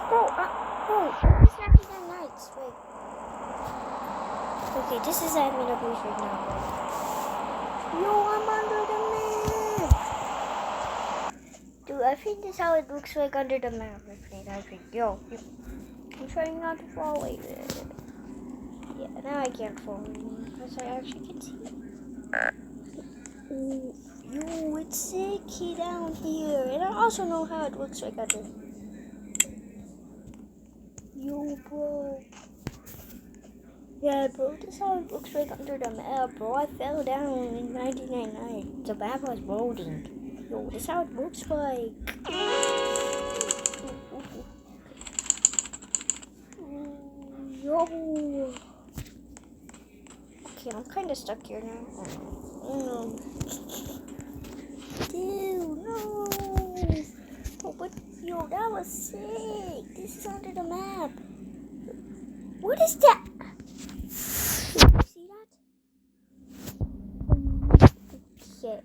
Bro, who's knocking down lights? Wait. Okay, this is admin abuse right now, bro. Yo, I'm under the map. Dude, I think this is how it looks like under the map. I think. Yo. I'm trying not to fall away. Yeah, now I can't fall because I actually can see. Ooh, yo, it's sick down here. And I also know how it looks like under. Yo, bro. Yeah, bro, this is how it looks like under the map, bro. I fell down in 1999. The map was loading. Yo, this is how it looks like. Yo. Okay, I'm kind of stuck here now. Oh, no. Dude, no. Oh, but, yo, that was sick. This is under the map. What is that? You see that? Okay.